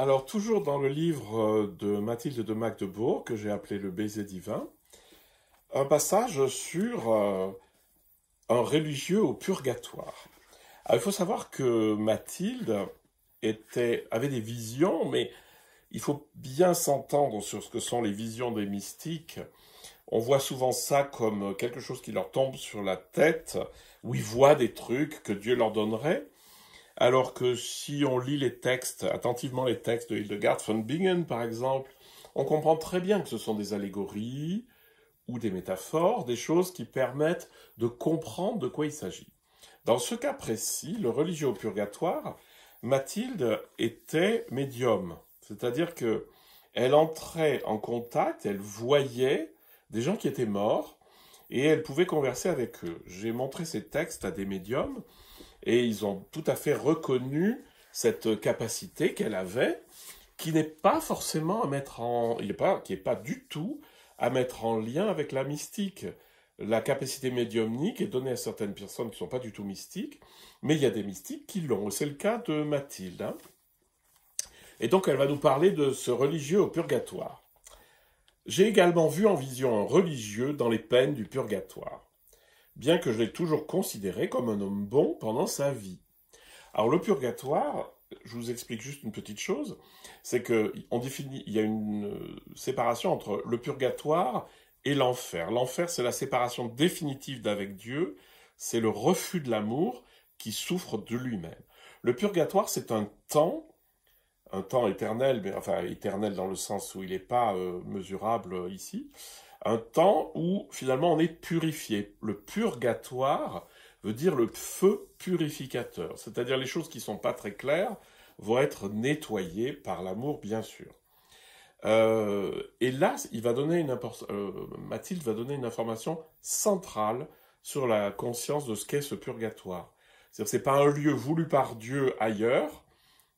Alors, toujours dans le livre de Mathilde de Magdebourg, que j'ai appelé Le baiser divin, un passage sur un religieux au purgatoire. Alors, il faut savoir que Mathilde avait des visions, mais il faut bien s'entendre sur ce que sont les visions des mystiques. On voit souvent ça comme quelque chose qui leur tombe sur la tête, où ils voient des trucs que Dieu leur donnerait. Alors que si on lit les textes, attentivement les textes de Hildegard von Bingen par exemple, on comprend très bien que ce sont des allégories ou des métaphores, des choses qui permettent de comprendre de quoi il s'agit. Dans ce cas précis, le religieux au purgatoire, Mathilde était médium, c'est-à-dire que elle entrait en contact, elle voyait des gens qui étaient morts et elle pouvait converser avec eux. J'ai montré ces textes à des médiums et ils ont tout à fait reconnu cette capacité qu'elle avait, qui n'est pas forcément à mettre en, qui n'est pas du tout à mettre en lien avec la mystique. La capacité médiumnique est donnée à certaines personnes qui ne sont pas du tout mystiques, mais il y a des mystiques qui l'ont. C'est le cas de Mathilde. Hein. Et donc elle va nous parler de ce religieux au purgatoire. J'ai également vu en vision un religieux dans les peines du purgatoire, bien que je l'ai toujours considéré comme un homme bon pendant sa vie. Alors le purgatoire, je vous explique juste une petite chose, c'est que il y a une séparation entre le purgatoire et l'enfer. L'enfer, c'est la séparation définitive d'avec Dieu, c'est le refus de l'amour qui souffre de lui-même. Le purgatoire, c'est un temps éternel, mais enfin éternel dans le sens où il n'est pas mesurable ici, un temps où finalement on est purifié. Le purgatoire veut dire le feu purificateur, c'est-à-dire les choses qui ne sont pas très claires vont être nettoyées par l'amour, bien sûr. Et là, Mathilde va donner une information centrale sur la conscience de ce qu'est ce purgatoire. C'est-à-dire que ce n'est pas un lieu voulu par Dieu ailleurs,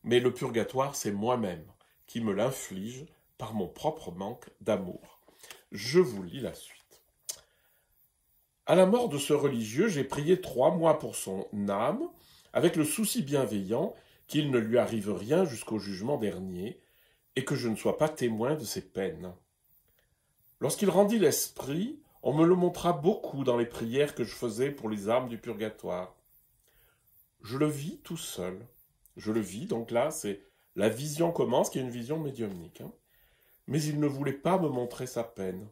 mais le purgatoire, c'est moi-même qui me l'inflige par mon propre manque d'amour. Je vous lis la suite. À la mort de ce religieux, j'ai prié 3 mois pour son âme, avec le souci bienveillant qu'il ne lui arrive rien jusqu'au jugement dernier, et que je ne sois pas témoin de ses peines. Lorsqu'il rendit l'esprit, on me le montra beaucoup dans les prières que je faisais pour les âmes du purgatoire. Je le vis tout seul. Je le vis, donc là, c'est la vision commence, qui est une vision médiumnique. Hein. Mais il ne voulait pas me montrer sa peine.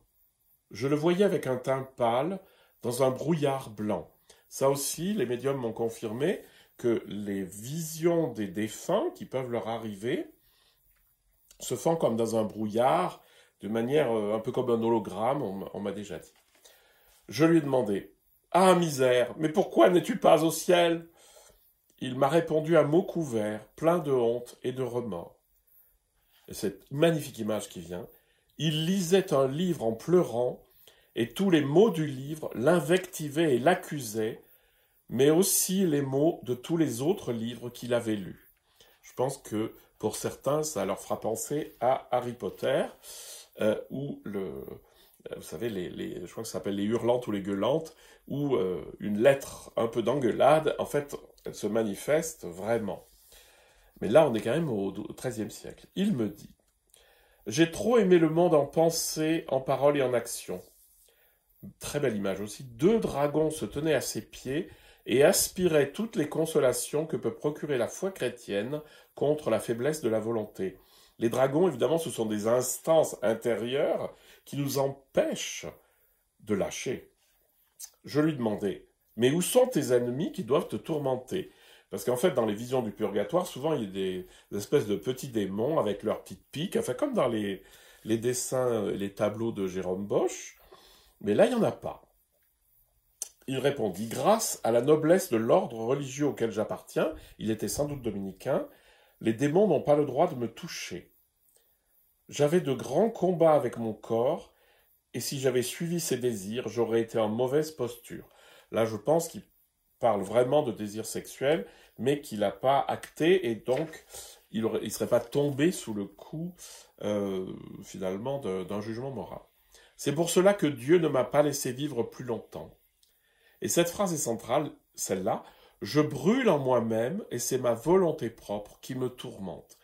Je le voyais avec un teint pâle, dans un brouillard blanc. Ça aussi, les médiums m'ont confirmé que les visions des défunts qui peuvent leur arriver se font comme dans un brouillard, de manière un peu comme un hologramme, on m'a déjà dit. Je lui ai demandé « Ah, misère, mais pourquoi n'es-tu pas au ciel ?» Il m'a répondu à mots couverts, plein de honte et de remords. Et cette magnifique image qui vient, il lisait un livre en pleurant, et tous les mots du livre l'invectivaient et l'accusaient, mais aussi les mots de tous les autres livres qu'il avait lus. Je pense que pour certains, ça leur fera penser à Harry Potter, où vous savez, je crois que ça s'appelle les hurlantes ou les gueulantes, où une lettre un peu d'engueulade, en fait, elle se manifeste vraiment. Mais là, on est quand même au XIIIe siècle. Il me dit « J'ai trop aimé le monde en pensée, en parole et en action. » Très belle image aussi. 2 dragons se tenaient à ses pieds et aspiraient toutes les consolations que peut procurer la foi chrétienne contre la faiblesse de la volonté. Les dragons, évidemment, ce sont des instances intérieures qui nous empêchent de lâcher. Je lui demandais « Mais où sont tes ennemis qui doivent te tourmenter ?» Parce qu'en fait, dans les visions du purgatoire, souvent, il y a des espèces de petits démons avec leurs petites piques, enfin, comme dans les dessins, les tableaux de Jérôme Bosch. Mais là, il n'y en a pas. Il répondit « Grâce à la noblesse de l'ordre religieux auquel j'appartiens, il était sans doute dominicain, les démons n'ont pas le droit de me toucher. J'avais de grands combats avec mon corps, et si j'avais suivi ses désirs, j'aurais été en mauvaise posture. » Là, je pense qu'il parle vraiment de désir sexuel, mais qu'il n'a pas acté, et donc il ne serait pas tombé sous le coup, finalement, d'un jugement moral. C'est pour cela que Dieu ne m'a pas laissé vivre plus longtemps. Et cette phrase est centrale, celle-là. Je brûle en moi-même et c'est ma volonté propre qui me tourmente.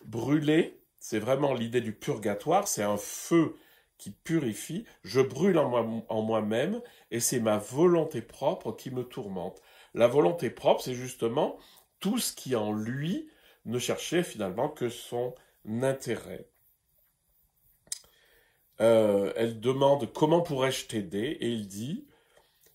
Brûler, c'est vraiment l'idée du purgatoire, c'est un feu qui purifie, je brûle en moi-même, et c'est ma volonté propre qui me tourmente. La volonté propre, c'est justement tout ce qui en lui ne cherchait finalement que son intérêt. Elle demande comment pourrais-je t'aider, et il dit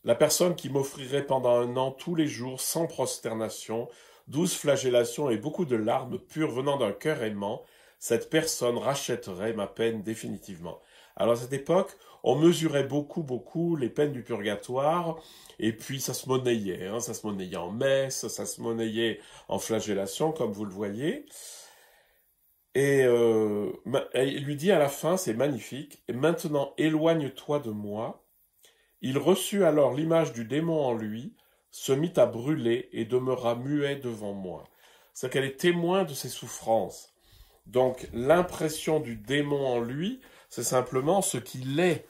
la personne qui m'offrirait pendant 1 an tous les jours sans prosternation, 12 flagellations et beaucoup de larmes pures venant d'un cœur aimant, cette personne rachèterait ma peine définitivement. Alors à cette époque, on mesurait beaucoup les peines du purgatoire, et puis ça se monnayait, ça se monnayait en messe, ça se monnayait en flagellation, comme vous le voyez. Et il lui dit à la fin, c'est magnifique, et maintenant éloigne-toi de moi. Il reçut alors l'image du démon en lui, se mit à brûler et demeura muet devant moi. C'est qu'elle est témoin de ses souffrances. Donc l'impression du démon en lui, c'est simplement ce qu'il est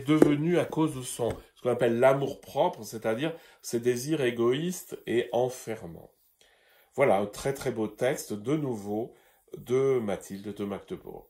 devenu à cause de ce qu'on appelle l'amour-propre, c'est-à-dire ses désirs égoïstes et enfermants. Voilà un très beau texte, de nouveau, de Mathilde de Magdebourg.